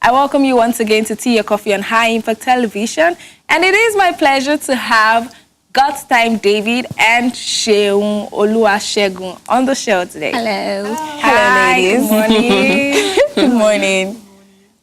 I welcome you once again to Tea Your Coffee on High Impact Television. And it is my pleasure to have God's Time David and Seun Oluwasegun on the show today. Hello. Hi, ladies. Good morning.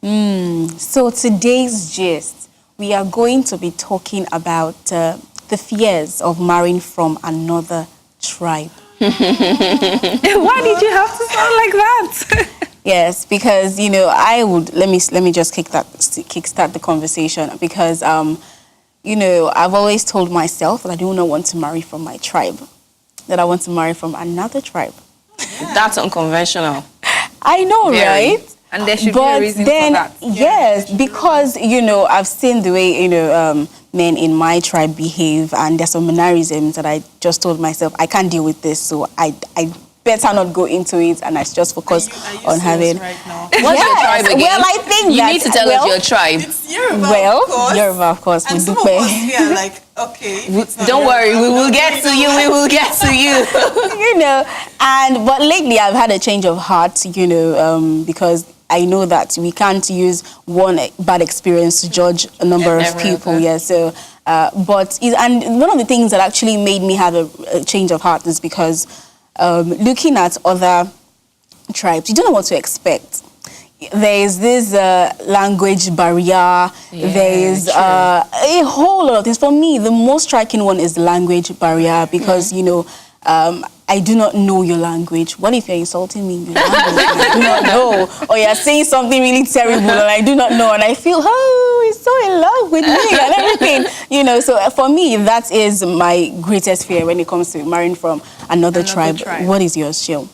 Good morning. So today's gist, we are going to be talking about the fears of marrying from another tribe. Why did you have to sound like that? Yes, because let me just kickstart the conversation because I've always told myself that I do not want to marry from my tribe, that I want to marry from another tribe. That's unconventional. I know, Very. right? And there should be a reason for that. Yes, because, I've seen the way, men in my tribe behave, and there's some mannerisms that I just told myself, I can't deal with this, so I better not go into it, and I just focus on having... Right now? What's your tribe again? Well, I think you need to tell us your tribe. It's Yoruba, Well, of course. Yoruba, of course. And some of us here are like, okay. if it's not Don't worry, Yoruba, we will don't get to worry, you. don't We will get to you. But lately I've had a change of heart, because I know that we can't use one bad experience to judge a number of Never people. ever. Yeah, so, and one of the things that actually made me have a change of heart is because looking at other tribes, you don't know what to expect. There is this language barrier. There is a whole lot of things. For me, the most striking one is the language barrier because, I do not know your language. What if you're insulting me in your language? I do not know. Or you're saying something really terrible and I do not know. And I feel, he's so in love with me and everything. So for me, that is my greatest fear when it comes to marrying from another tribe. What is yours, Shil?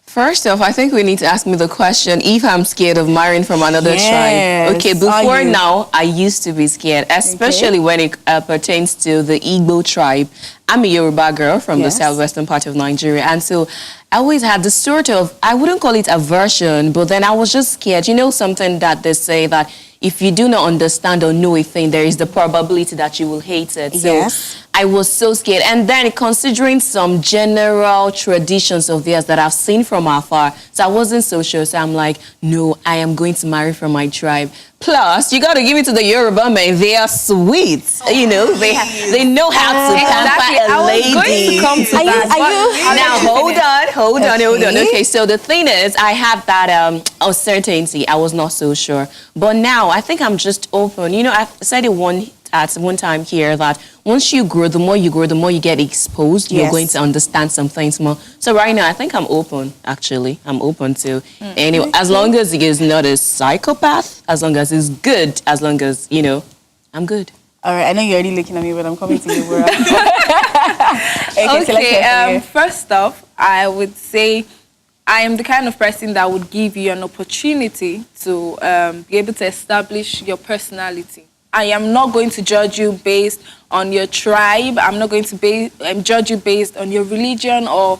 First off, I think we need to ask me the question if I'm scared of marrying from another Yes. tribe. Okay, before now, I used to be scared, especially when it pertains to the Igbo tribe. I'm a Yoruba girl from the southwestern part of Nigeria, and so I always had this sort of, I wouldn't call it aversion, but then I was just scared. Something that they say that if you do not understand or know a thing, there is the probability that you will hate it. So I was so scared. And then considering some general traditions of theirs that I've seen from afar, so I wasn't so sure. So I'm like, no, I am going to marry from my tribe. Plus, you got to give it to the Yoruba men. They are sweet. They know how to pamper a lady. I was going to come to that. Now, hold on. Okay, so the thing is, I had that uncertainty. I was not so sure. But now, I think I'm just open. I've said it at one time here that once you grow, the more you get exposed, you're going to understand some things more. So right now, I think I'm open, actually. I'm open to anyway, as long as he is not a psychopath, as long as he's good, as long as, I'm good. All right, I know you're already looking at me, but I'm coming to you, Bora. First off, I would say I am the kind of person that would give you an opportunity to be able to establish your personality. I am not going to judge you based on your tribe. I'm not going to judge you based on your religion or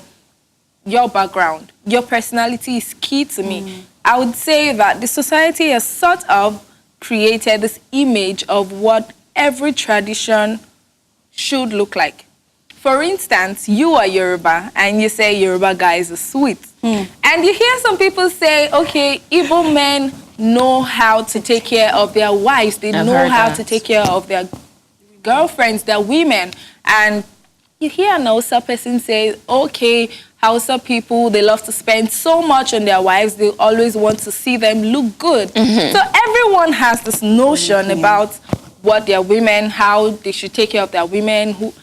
your background. Your personality is key to me. I would say that the society has sort of created this image of what every tradition should look like. For instance, you are Yoruba and you say Yoruba guys are sweet. And you hear some people say, okay, Igbo men know how to take care of their wives. They know how to take care of their girlfriends, their women. And you hear an Hausa person say, okay, Hausa people, they love to spend so much on their wives. They always want to see them look good. So everyone has this notion about what their women, how they should take care of their women,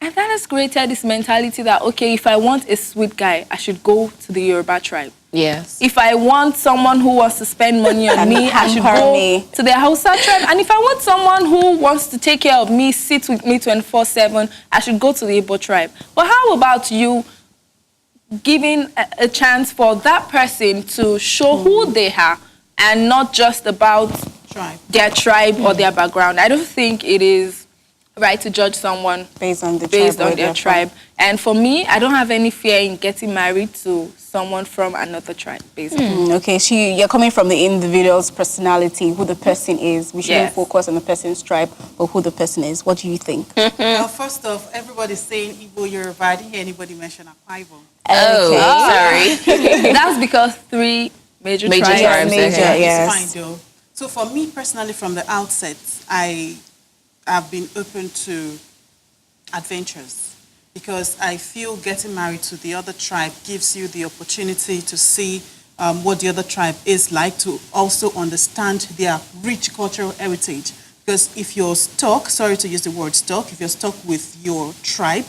and that has created this mentality that, okay, if I want a sweet guy, I should go to the Yoruba tribe. Yes. If I want someone who wants to spend money on me, I should go to the Hausa tribe. And if I want someone who wants to take care of me, sit with me 24/7, I should go to the Igbo tribe. But how about you giving a chance for that person to show who they are and not just about their tribe or their background? I don't think it is right to judge someone based on their tribe. And for me, I don't have any fear in getting married to someone from another tribe, basically. Okay, you're coming from the individual's personality, who the person is. We shouldn't focus on the person's tribe, but who the person is. What do you think? Well, first off, everybody's saying Igbo, Yoruba. I didn't hear anybody mention Akwa Ibom. Oh, sorry. That's because 3 Major Major tribes. tribes, Major, okay. yes. It's fine though. So for me personally, from the outset, I have been open to adventures because I feel getting married to the other tribe gives you the opportunity to see what the other tribe is like, to also understand their rich cultural heritage. Because if you're stuck, sorry to use the word stuck, if you're stuck with your tribe,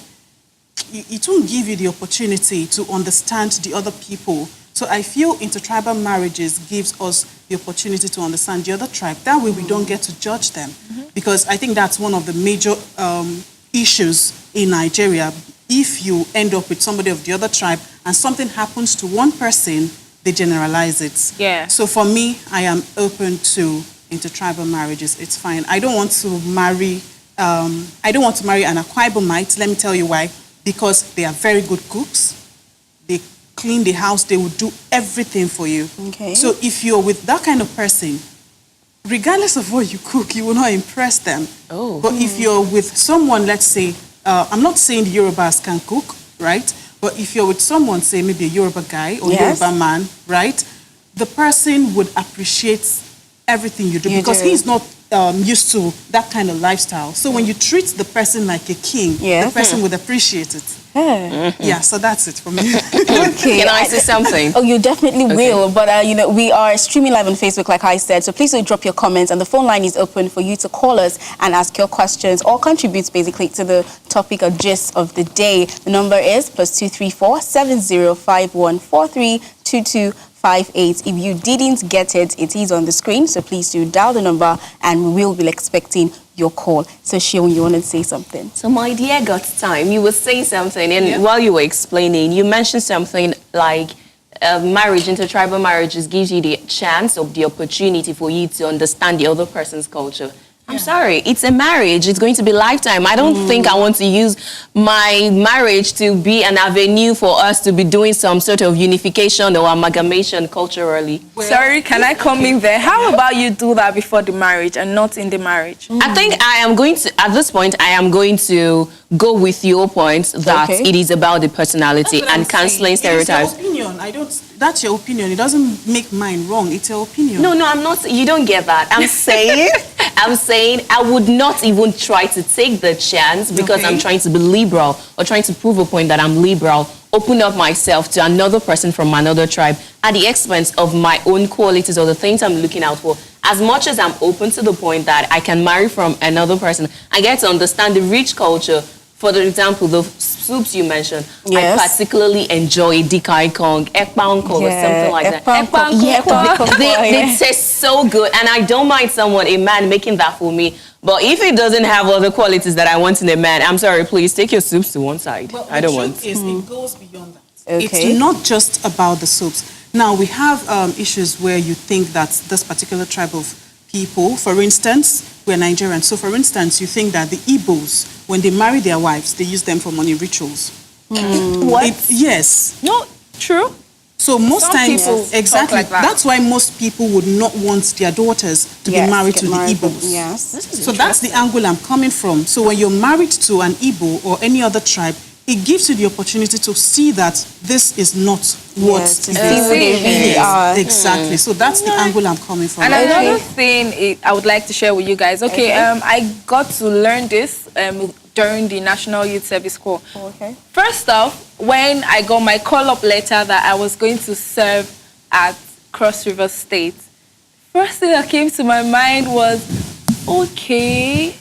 it won't give you the opportunity to understand the other people. So I feel intertribal marriages gives us the opportunity to understand the other tribe. That way we don't get to judge them. Because I think that's one of the major issues in Nigeria. If you end up with somebody of the other tribe and something happens to one person, they generalize it. Yeah. So for me, I am open to intertribal marriages. It's fine. I don't want to marry an Akwa Ibomite. Let me tell you why. Because they are very good cooks. They clean the house. They will do everything for you. Okay. So if you're with that kind of person, regardless of what you cook, you will not impress them. Oh. But if you're with someone, let's say, I'm not saying the Yorubas can cook, right? But if you're with someone, say maybe a Yoruba guy or Yes. Yoruba man, right? The person would appreciate everything you do because he's not used to that kind of lifestyle. So when you treat the person like a king, Yeah. the person would appreciate it. Yeah, so that's it for me. Okay. Can I say something? Oh, you definitely will. But, we are streaming live on Facebook, like I said. So please do drop your comments. And the phone line is open for you to call us and ask your questions or contribute, basically, to the topic or gist of the day. The number is +234 7051 432258. If you didn't get it, it is on the screen. So please do dial the number and we will be expecting your call. So Sheon, you want to say something? So my dear God's time, you were saying something, and while you were explaining, you mentioned something like marriage, intertribal marriages gives you the chance or the opportunity for you to understand the other person's culture. I'm sorry, it's a marriage. It's going to be lifetime. I don't think I want to use my marriage to be an avenue for us to be doing some sort of unification or amalgamation culturally. Sorry, can I come in there? How about you do that before the marriage and not in the marriage? I think I am going to, at this point, I am going to go with your point that Okay. it is about the personality and cancelling stereotypes. It's your opinion. That's your opinion. It doesn't make mine wrong. It's your opinion. No, I'm not. You don't get that. I'm saying I would not even try to take the chance because I'm trying to be liberal or trying to prove a point that I'm liberal, open up myself to another person from another tribe at the expense of my own qualities or the things I'm looking out for. As much as I'm open to the point that I can marry from another person, I get to understand the rich culture. For example, the soups you mentioned, Yes. I particularly enjoy Dikai Kong, Ekpang Kong, or something like that. They taste so good, and I don't mind a man making that for me. But if it doesn't have other qualities that I want in a man, I'm sorry, please take your soups to one side. Well, I don't the want. truth is, it goes beyond that. Okay. It's not just about the soaps. Now, we have issues where you think that this particular tribe of people, for instance, we're Nigerians. So, for instance, you think that the Igbos, when they marry their wives, they use them for money rituals. What? Yes. No, true. So most Some times, people talk exactly. like that. That's why most people would not want their daughters to be married to the Igbos. Yes. So that's the angle I'm coming from. So when you're married to an Igbo or any other tribe, it gives you the opportunity to see that this is not what Yes, to it see is. who they really are. Exactly. So that's the angle I'm coming from. And another thing I would like to share with you guys. Okay, I got to learn this during the National Youth Service Corps. Okay. First off, when I got my call-up letter that I was going to serve at Cross River State, first thing that came to my mind was, okay,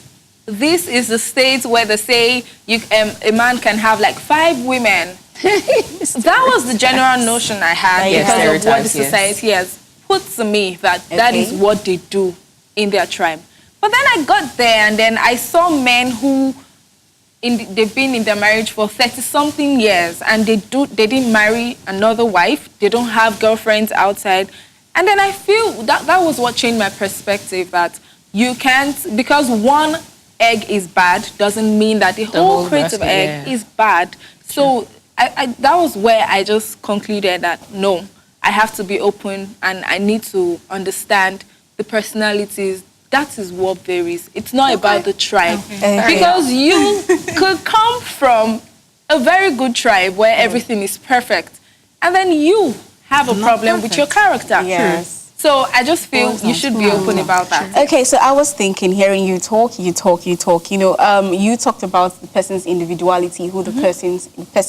this is the state where they say a man can have like 5 women. That was the general notion I had Yes, because of what the stereotypes, yes. society has put to me that that is what they do in their tribe. But then I got there and then I saw men who they've been in their marriage for 30-something years and they didn't marry another wife. They don't have girlfriends outside. And then I feel that was what changed my perspective, that you can't, because one egg is bad doesn't mean that the whole crate of basket, egg is bad. So that was where I just concluded that no, I have to be open and I need to understand the personalities. That is what varies. It's not about the tribe. Because you could come from a very good tribe where everything is perfect. And then you have a Not problem with your perfect. character. Yes. So I just feel you should be open about that. Okay, so I was thinking, hearing you talk. You know, you talked about the person's individuality, who the person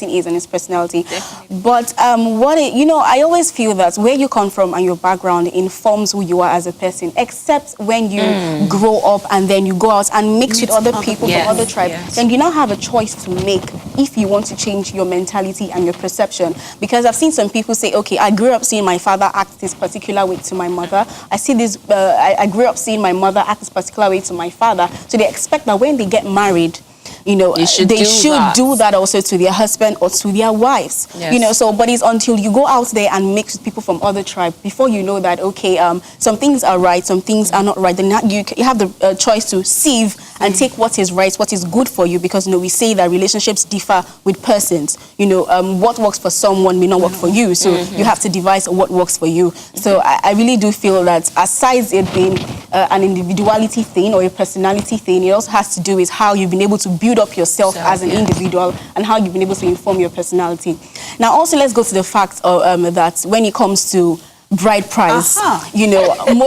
is and his personality. Definitely. But I always feel that where you come from and your background informs who you are as a person, except when you grow up and then you go out and mix with other people Yes, from other tribes. yes. Then you now have a choice to make if you want to change your mentality and your perception. Because I've seen some people say, okay, I grew up seeing my father act this particular way to my mother. I see this. I grew up seeing my mother act this particular way to my father. So they expect that when they get married, you know, They should do that also to their husband or to their wives. Yes. You know, so but it's until you go out there and mix with people from other tribes before you know that, okay, some things are right, some things are not right. Then you have the choice to sieve and take what is right, what is good for you, because, you know, we say that relationships differ with persons. You know, what works for someone may not work for you, so you have to devise what works for you. So I really do feel that aside it being an individuality thing or a personality thing, it also has to do with how you've been able to build up yourself as an individual and how you've been able to inform your personality. Now, also, let's go to the fact of, that when it comes to bride price, you know, I've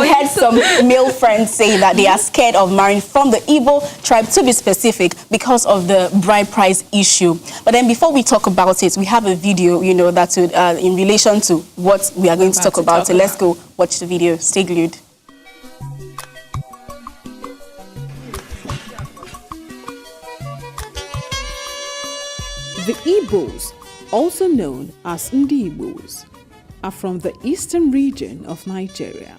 heard some male friends say that they are scared of marrying from the Igbo tribe, to be specific, because of the bride price issue. But then before we talk about it, we have a video, you know, that's in relation to what we are going to talk about. So let's go watch the video. Stay glued. The Igbos, also known as Ndigbos, are from the eastern region of Nigeria,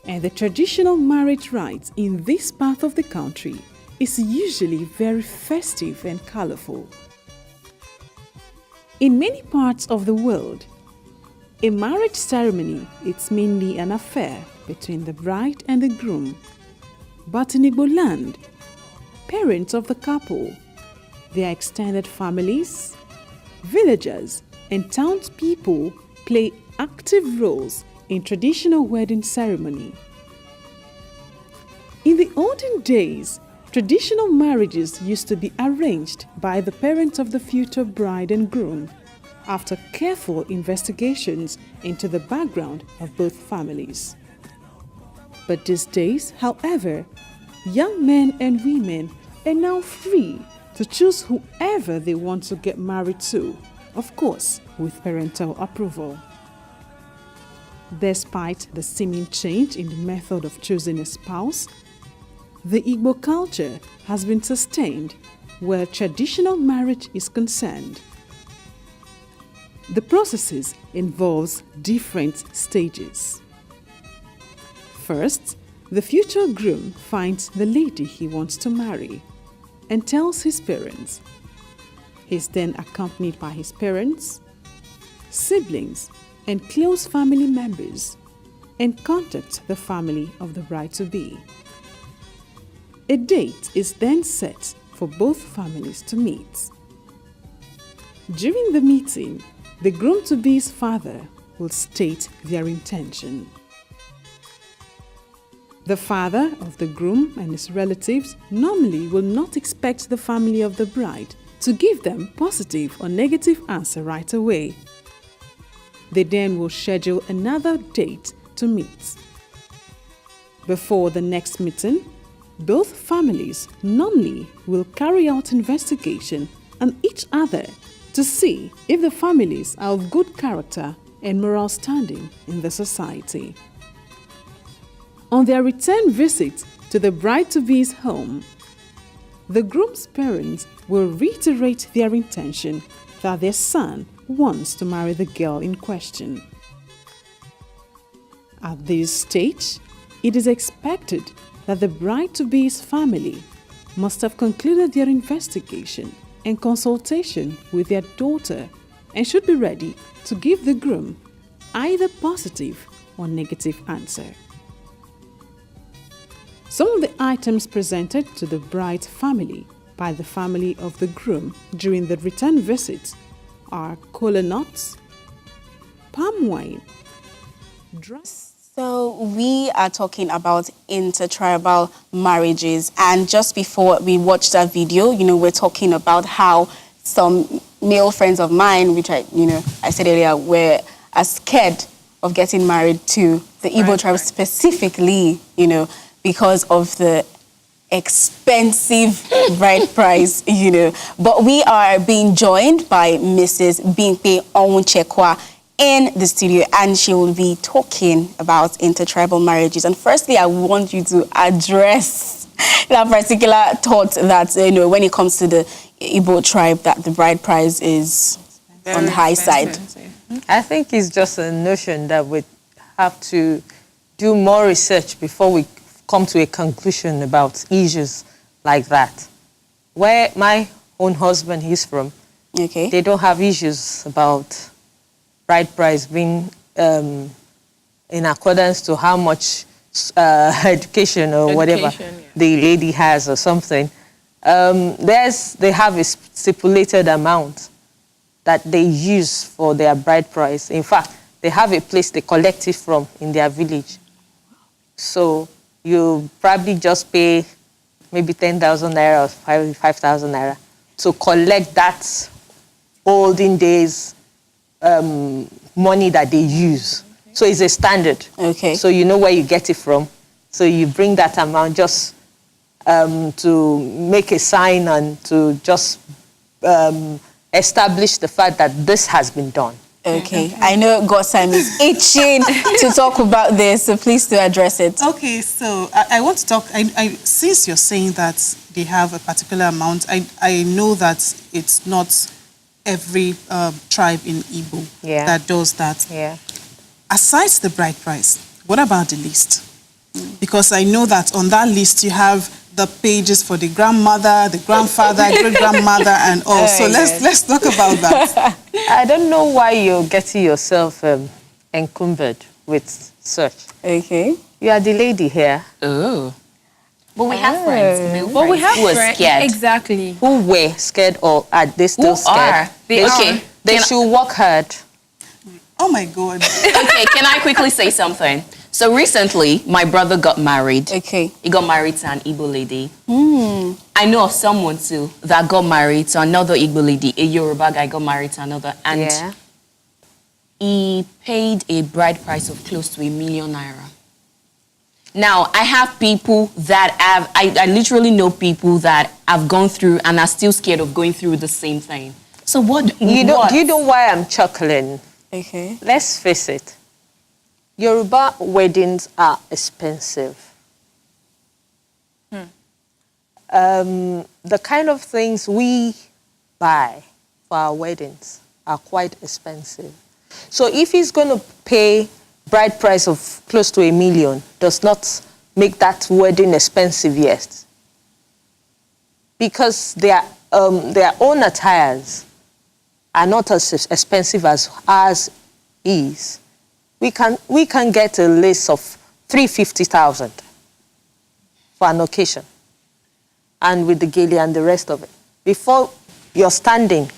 and the traditional marriage rites in this part of the country is usually very festive and colorful. In many parts of the world, a marriage ceremony is mainly an affair between the bride and the groom. But in Igbo land, parents of the couple, their extended families, villagers, and townspeople play active roles in traditional wedding ceremony. In the olden days, traditional marriages used to be arranged by the parents of the future bride and groom after careful investigations into the background of both families. But these days, however, young men and women are now free to choose whoever they want to get married to, of course, with parental approval. Despite the seeming change in the method of choosing a spouse, the Igbo culture has been sustained where traditional marriage is concerned. The processes involves different stages. First, the future groom finds the lady he wants to marry and tells his parents. He is then accompanied by his parents, siblings, and close family members, and contacts the family of the bride-to-be. A date is then set for both families to meet. During the meeting, the groom-to-be's father will state their intention. The father of the groom and his relatives normally will not expect the family of the bride to give them positive or negative answer right away. They then will schedule another date to meet. Before the next meeting, both families normally will carry out investigation on each other to see if the families are of good character and moral standing in the society. On their return visit to the bride-to-be's home, the groom's parents will reiterate their intention that their son wants to marry the girl in question. At this stage, it is expected that the bride-to-be's family must have concluded their investigation and consultation with their daughter and should be ready to give the groom either positive or negative answer. Some of the items presented to the bride's family by the family of the groom during the return visit are kola nuts, palm wine, So we are talking about intertribal marriages, and just before we watched that video, you know, we're talking about how some male friends of mine, which I said earlier, are scared of getting married to the Igbo tribe specifically, because of the expensive bride price, But we are being joined by Mrs. Bimpe Onwuchekwa in the studio, and she will be talking about intertribal marriages. And firstly, I want you to address that particular thought that, when it comes to the Igbo tribe, that the bride price is on the high side. I think it's just a notion that we have to do more research before we come to a conclusion about issues like that. Where my own husband is from, they don't have issues about bride price being in accordance to how much education or whatever the lady has or something. They have a stipulated amount that they use for their bride price. In fact, they have a place they collect it from in their village. So you probably just pay maybe 10,000 naira or 5,000 naira to collect that olden days money that they use. So it's a standard. So you know where you get it from. So you bring that amount just to make a sign and to just establish the fact that this has been done. I know Godsam is itching to talk about this, so please do address it. Okay, so I want to talk, since you're saying that they have a particular amount, I know that it's not every tribe in Igbo that does that. Aside the bride price, what about the list? Because I know that on that list you have the pages for the grandmother, the grandfather, great-grandmother, and all. So let's talk about that. I don't know why you're getting yourself encumbered with such. You are the lady here. Oh. But we have friends. But we have who are friends. scared. Exactly. Who were scared or are they still scared? They should work hard. Oh my God. Can I quickly say something? So recently, my brother got married. He got married to an Igbo lady. I know of someone too that got married to another Igbo lady. A Yoruba guy got married to another. And he paid a bride price of close to 1 million naira. Now, I have people that I literally know people that have gone through and are still scared of going through the same thing. So do you know why I'm chuckling? Let's face it. Yoruba weddings are expensive. The kind of things we buy for our weddings are quite expensive. So if he's going to pay bride price of close to 1 million, does not make that wedding expensive yet. Because their own attires are not as expensive as ours is. We can get a list of 350,000 for an occasion, and with the gele and the rest of it. Before your standing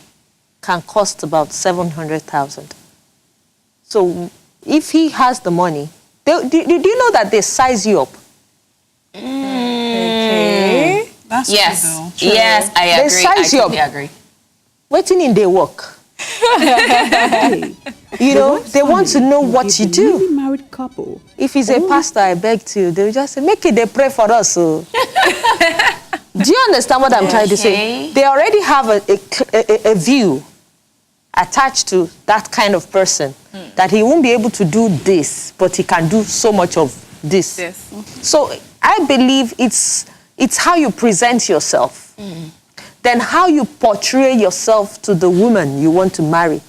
can cost about 700,000. So if he has the money, do you know that they size you up? That's true. Yes, I agree. They size you up. I agree. Waiting in their work. They want to know what you do. Married couple. If he's a pastor, I beg to, they'll just say, make it, they pray for us. So. Do you understand what I'm trying to say? They already have a view attached to that kind of person, that he won't be able to do this, but he can do so much of this. So I believe it's how you present yourself. Then how you portray yourself to the woman you want to marry,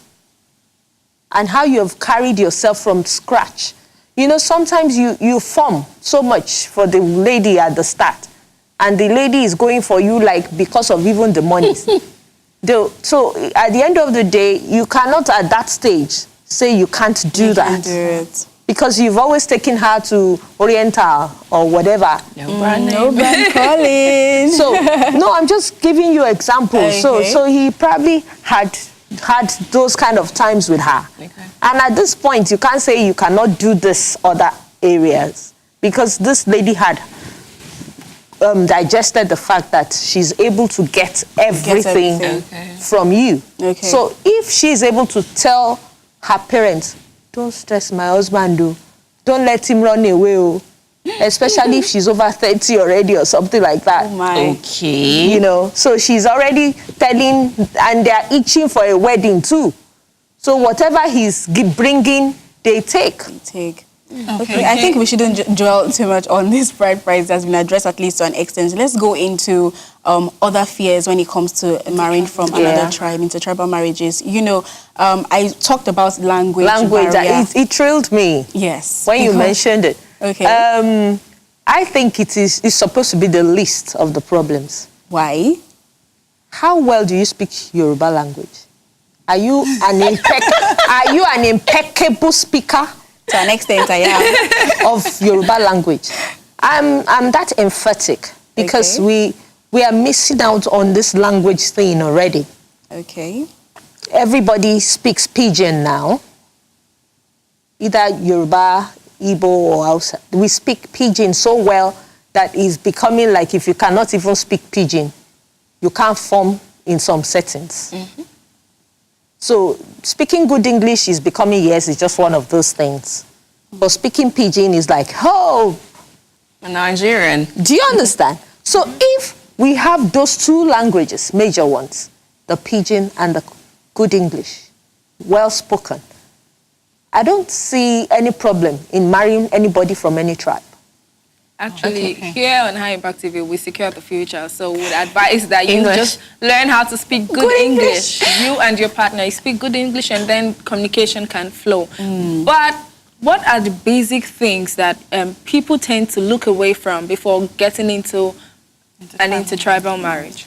and how you have carried yourself from scratch. Sometimes you form so much for the lady at the start, and the lady is going for you because of even the money. So at the end of the day, you cannot at that stage say you can't do that. Do it. Because you've always taken her to Oriental or whatever. No brand calling. So, no, I'm just giving you examples. So he probably had those kind of times with her. And at this point, you can't say you cannot do this other areas, because this lady had digested the fact that she's able to get everything everything. from you. Okay. So if she's able to tell her parents, don't stress my husband, though. Don't let him run away, oh. Especially if she's over 30 already or something like that. Oh my. Okay. You know, so she's already telling, and they're itching for a wedding too. So whatever he's bringing, they take. Take. Okay, I think we shouldn't dwell too much on this bride price that's been addressed at least to an extent. Let's go into other fears when it comes to marrying from another tribe, into tribal marriages. You know, I talked about language barrier. It thrilled me. Yes. When you mentioned it. Okay. I think it's supposed to be the least of the problems. Why? How well do you speak Yoruba language? Are you an impeccable speaker? To an extent, I am. Of Yoruba language. I'm that emphatic because we are missing out on this language thing already. Okay. Everybody speaks Pidgin now. Either Yoruba, Igbo, or Hausa. We speak Pidgin so well that it's becoming like if you cannot even speak Pidgin, you can't form in some settings. So speaking good English is becoming, yes, it's just one of those things. But speaking Pidgin is like, oh. A Nigerian. Do you understand? So if we have those two languages, major ones, the Pidgin and the good English, well spoken, I don't see any problem in marrying anybody from any tribe. Actually, here on High Impact TV, we secure the future. So we would advise that you English. just learn how to speak good English. You and your partner, you speak good English, and then communication can flow. But what are the basic things that people tend to look away from before getting into an intertribal marriage?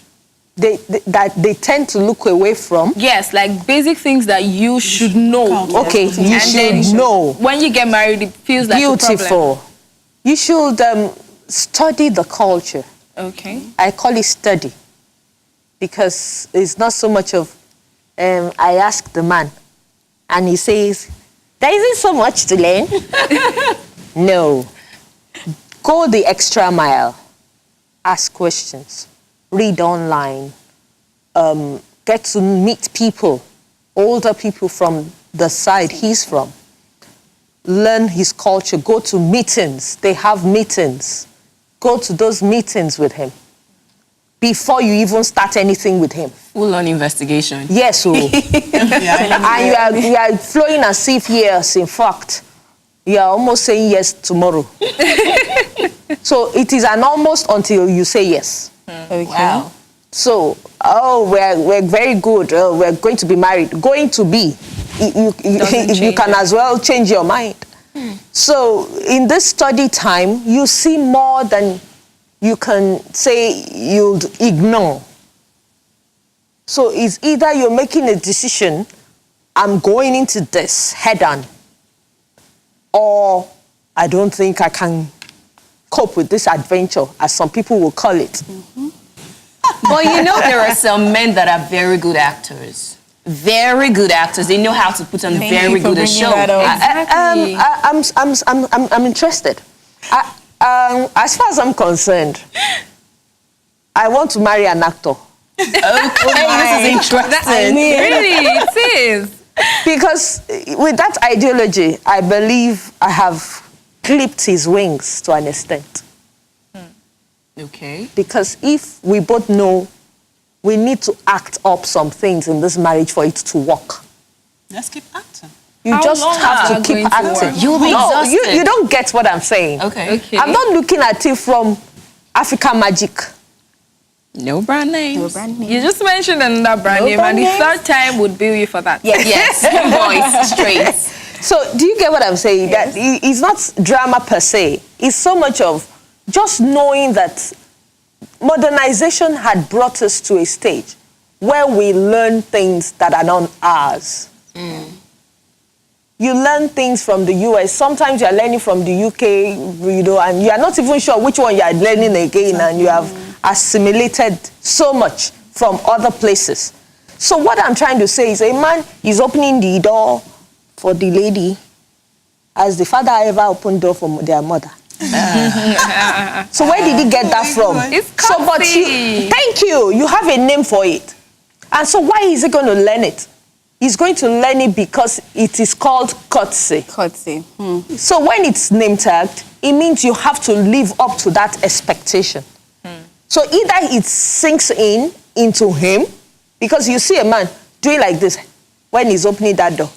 That they tend to look away from? Yes, like basic things that you should know. Okay, you should know. When you get married, it feels like a problem. Beautiful. You should study the culture. Okay. I call it study because it's not so much of, I ask the man and he says, there isn't so much to learn. No. Go the extra mile. Ask questions. Read online. Get to meet people, older people from the side he's from. Learn his culture. Go to meetings. They have meetings. Go to those meetings with him before you even start anything with him. Full-on investigation. Yes, oh. And you are flowing as if yes, in fact, you are almost saying yes tomorrow. So it is an almost until you say yes. Okay. Wow. So, we're very good. We're going to be married. Going to be. You can as well change your mind. So in this study time, you see more than you can say you'd ignore. So it's either you're making a decision, I'm going into this head on, or I don't think I can cope with this adventure, as some people will call it. But you know, there are some men that are very good actors. Very good actors. They know how to put on very good a show. Exactly. I'm interested. As far as I'm concerned, I want to marry an actor. Okay, this is interesting. Really, it is. Because with that ideology, I believe I have clipped his wings to an extent. Okay. Because if we both know we need to act up some things in this marriage for it to work. Let's keep acting. You How just long have are to you keep going to acting. work? You'll be exhausted. You don't get what I'm saying. Okay. I'm not looking at it from Africa Magic. No brand names. No brand name. You just mentioned another brand No name, brand and the names. third time would bill you for that. Yes. Voice straight. So do you get what I'm saying? That it's not drama per se. It's so much of just knowing that modernization had brought us to a stage where we learn things that are not ours. You learn things from the US. Sometimes you are learning from the UK, you know, and you are not even sure which one you are learning again, and you have assimilated so much from other places. So what I'm trying to say is a man is opening the door for the lady as the father ever opened door for their mother. So where did he get that from? It's So, but courtesy. thank you. You have a name for it. And so why is he going to learn it? He's going to learn it because it is called courtesy. Courtesy. So when it's name tagged, it means you have to live up to that expectation. So either it sinks into him, because you see a man doing like this when he's opening that door.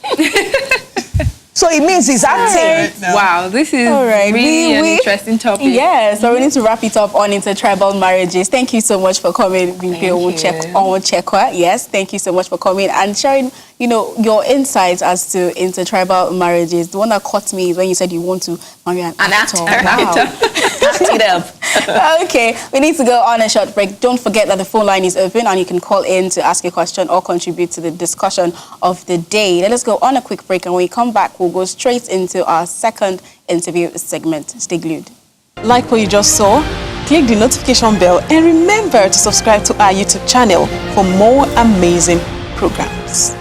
So it means he's acting. Wow, this is All right. really an interesting topic. Yeah, so we need to wrap it up on intertribal marriages. Thank you so much for coming, Bimpe Onwuchekwa. Yes, thank you so much for coming and sharing, your insights as to intertribal marriages. The one that caught me is when you said you want to marry an actor. Wow. Act it up. Okay, we need to go on a short break. Don't forget that the phone line is open and you can call in to ask a question or contribute to the discussion of the day. Let us go on a quick break, and when we come back, we'll go straight into our second interview segment. Stay glued. Like what you just saw? Click the notification bell and remember to subscribe to our YouTube channel for more amazing programs.